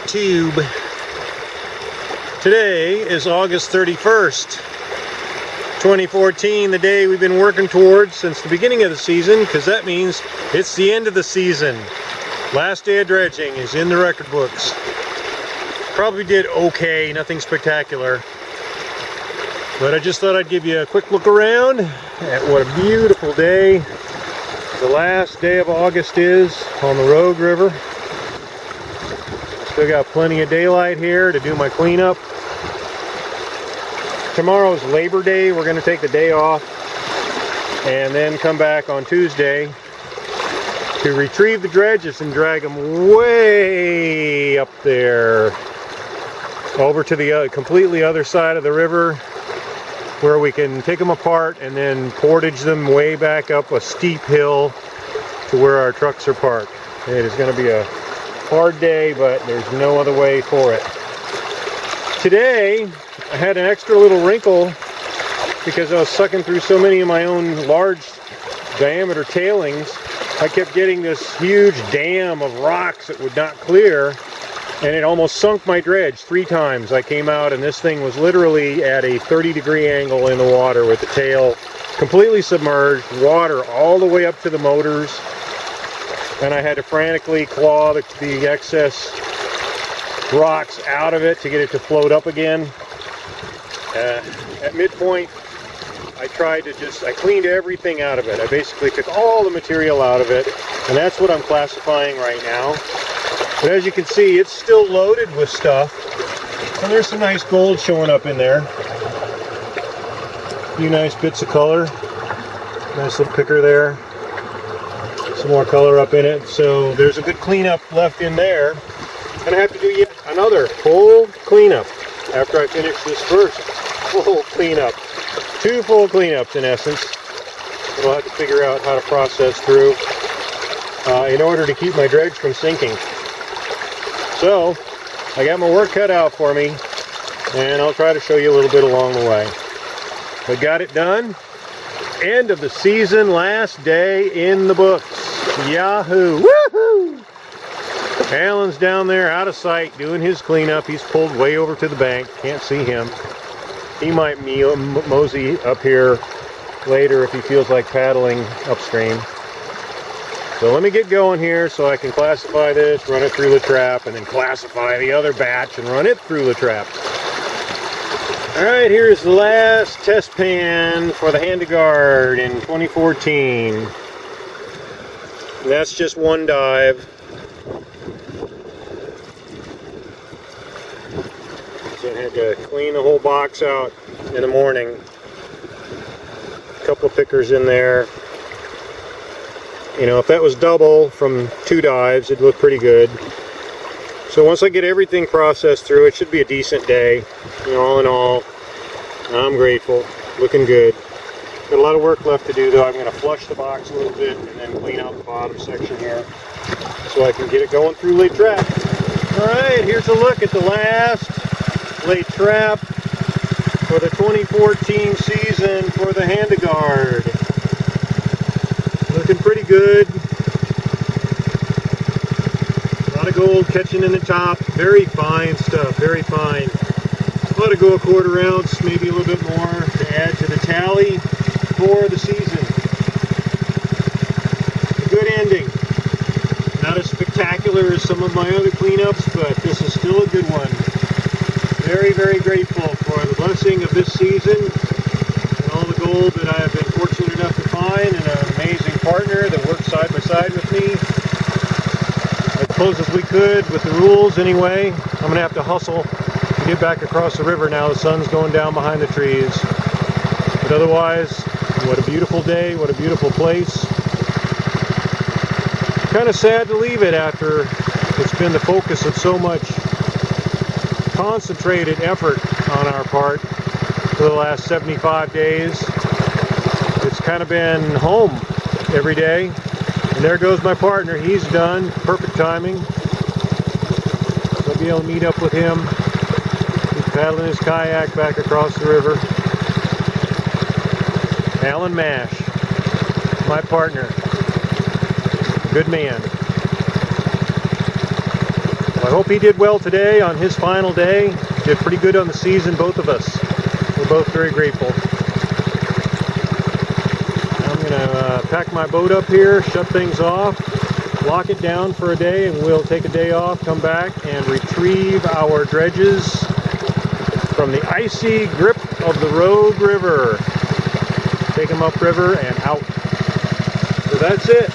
YouTube. Today is August 31st, 2014, the day we've been working towards since the beginning of the season, because that means it's the end of the season. Last day of dredging is in the record books. Probably did okay, nothing spectacular. But I just thought I'd give you a quick look around at what a beautiful day the last day of August is on the Rogue River. Still got plenty of daylight here to do my cleanup. Tomorrow's Labor Day. We're going to take the day off and then come back on Tuesday to retrieve the dredges and drag them way up there over to the completely other side of the river, where we can take them apart and then portage them way back up a steep hill to where our trucks are parked. It is going to be a hard day, but there's no other way for it. Today, I had an extra little wrinkle because I was sucking through so many of my own large diameter tailings. I kept getting this huge dam of rocks that would not clear, and it almost sunk my dredge 3 times. I came out and this thing was literally at a 30-degree angle in the water with the tail completely submerged, water all the way up to the motors, and I had to frantically claw the excess rocks out of it to get it to float up again. At midpoint, I cleaned everything out of it. I basically took all the material out of it, and that's what I'm classifying right now. But as you can see, it's still loaded with stuff, and there's some nice gold showing up in there. A few nice bits of color. Nice little picker there. Some more color up in it. So there's a good cleanup left in there. And I have to do yet another full cleanup after I finish this first full cleanup. 2 full cleanups in essence. That I'll have to figure out how to process through in order to keep my dredge from sinking. So, I got my work cut out for me, and I'll try to show you a little bit along the way. But got it done. End of the season, last day in the books. Yahoo! Woohoo! Alan's down there out of sight doing his cleanup. He's pulled way over to the bank. Can't see him. He might mosey up here later if he feels like paddling upstream. So let me get going here so I can classify this, run it through the trap, and then classify the other batch and run it through the trap. Alright, here's the last test pan for the Handegard in 2014. And that's just one dive. So I had to clean the whole box out in the morning. A couple of pickers in there. You know, if that was double from 2 dives, it'd look pretty good. So once I get everything processed through, it should be a decent day. You know, all in all, I'm grateful. Looking good. Got a lot of work left to do though. I'm going to flush the box a little bit and then clean out the bottom section here so I can get it going through late trap. Alright, here's a look at the last late trap for the 2014 season for the Handegard. Looking pretty good. A lot of gold catching in the top. Very fine stuff, very fine. Let it go a 1/4 ounce, maybe a little bit more to add to the tally for the season. A good ending. Not as spectacular as some of my other cleanups, but this is still a good one. Very, very grateful for the blessing of this season and all the gold that I have been fortunate enough to find, and an amazing partner that works side by side with me as close as we could with the rules anyway. I'm going to have to hustle to get back across the river now. The sun's going down behind the trees. But otherwise, what a beautiful day, what a beautiful place. Kind of sad to leave it after it's been the focus of so much concentrated effort on our part for the last 75 days. It's kind of been home every day. And there goes my partner. He's done. Perfect timing. I'll be able to meet up with him. He's paddling his kayak back across the river. Alan Mash, my partner. Good man. I hope he did well today on his final day. Did pretty good on the season, both of us. We're both very grateful. I'm going to pack my boat up here, shut things off, lock it down for a day, and we'll take a day off, come back, and retrieve our dredges from the icy grip of the Rogue River. Take them upriver and out. So that's it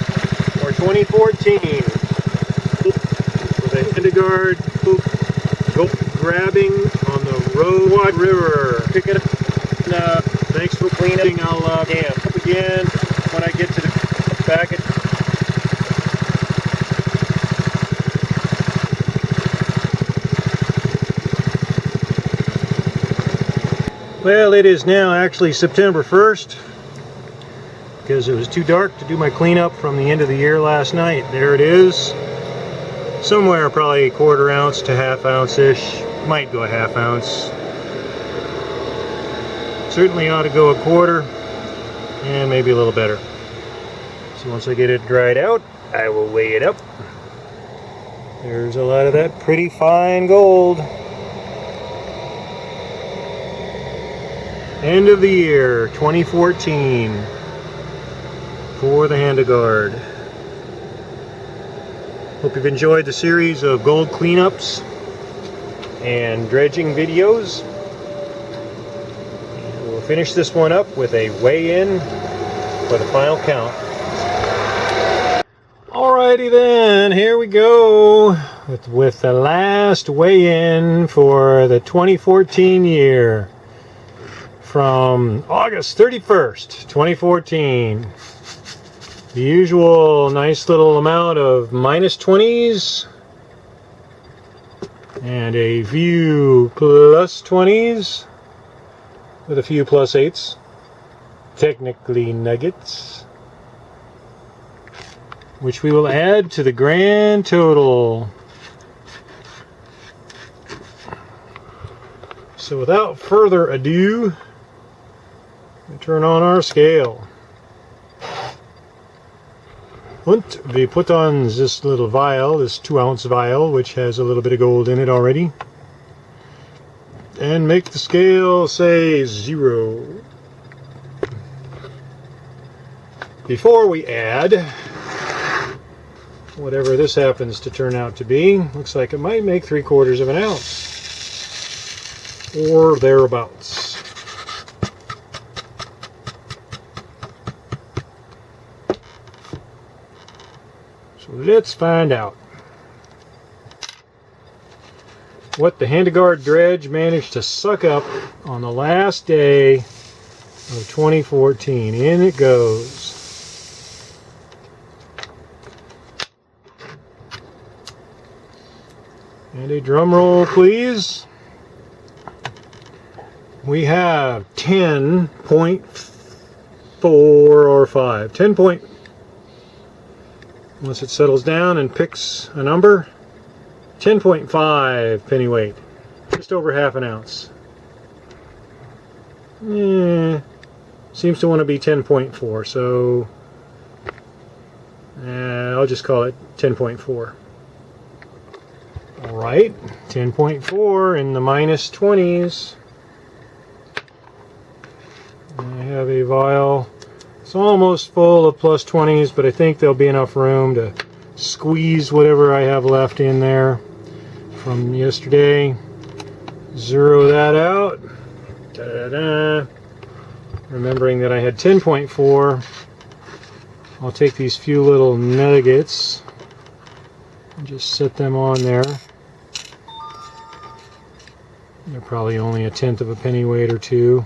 for 2014. The Handegard gold grabbing on the Rogue River. Pick it up. Thanks for cleaning. I'll camp up again when I get to the back. Well, it is now actually September 1st because it was too dark to do my cleanup from the end of the year last night. There it is. Somewhere probably 1/4 ounce to 1/2 ounce-ish. Might go a 1/2 ounce. Certainly ought to go a 1/4 and maybe a little better. So once I get it dried out, I will weigh it up. There's a lot of that pretty fine gold. End of the year 2014 for the Handegard. Hope you've enjoyed the series of gold cleanups and dredging videos. And we'll finish this one up with a weigh-in for the final count. Alrighty then, here we go with the last weigh-in for the 2014 year from August 31st, 2014. The usual nice little amount of -20s and a few +20s with a few +8s, technically nuggets, which we will add to the grand total. So without further ado, we turn on our scale. Und we put on this little vial, this 2-ounce vial, which has a little bit of gold in it already, and make the scale say 0. Before we add whatever this happens to turn out to be, looks like it might make 3/4 of an ounce or thereabouts. So let's find out what the Handegard dredge managed to suck up on the last day of 2014. In it goes. And a drum roll, please. We have 10.4 or 5. 10 point. Once it settles down and picks a number, 10.5 pennyweight, just over 1/2 ounce. Seems to want to be 10.4, so I'll just call it 10.4. All right, 10.4 in the -20s. I have a vial. It's almost full of +20s, but I think there'll be enough room to squeeze whatever I have left in there from yesterday. Zero that out. Da-da-da. Remembering that I had 10.4, I'll take these few little nuggets and just set them on there. They're probably only 1/10 of a pennyweight or two.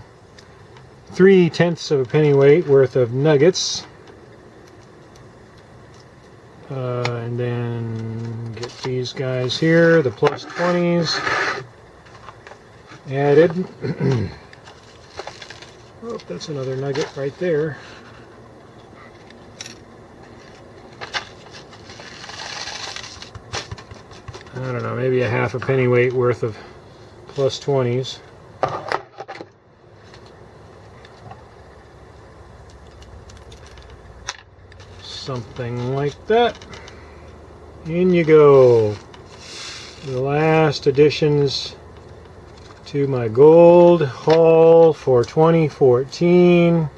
3/10 of a pennyweight worth of nuggets. And then get these guys here, the +20s, added. Oh, that's another nugget right there. I don't know, maybe a 1/2 a pennyweight worth of +20s. Something like that. In you go. the last additions to my gold haul for 2014.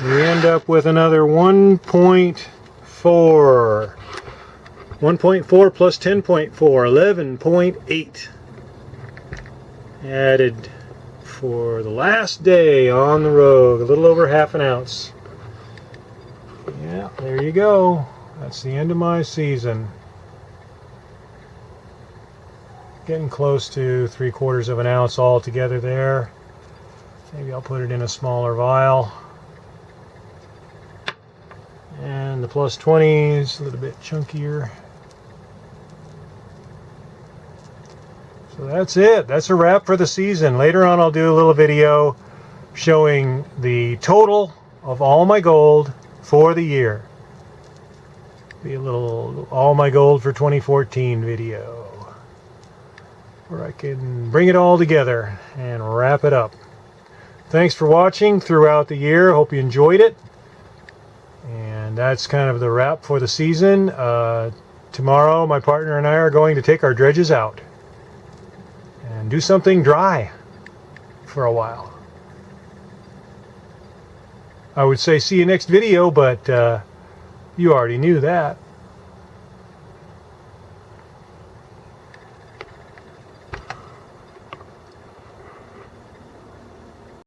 We end up with another 1.4. 1.4 plus 10.4, 11.8 added for the last day on the road, a little over half an ounce. Yeah, there you go. That's the end of my season. Getting close to 3/4 of an ounce altogether there. Maybe I'll put it in a smaller vial. And the plus 20 is a little bit chunkier. So that's it. That's a wrap for the season. Later on I'll do a little video showing the total of all my gold for the year. Be a little all my gold for 2014 video where I can bring it all together and wrap it up. Thanks for watching throughout the year. Hope you enjoyed it. And that's kind of the wrap for the season. Tomorrow my partner and I are going to take our dredges out and do something dry for a while. I would say see you next video, but you already knew that.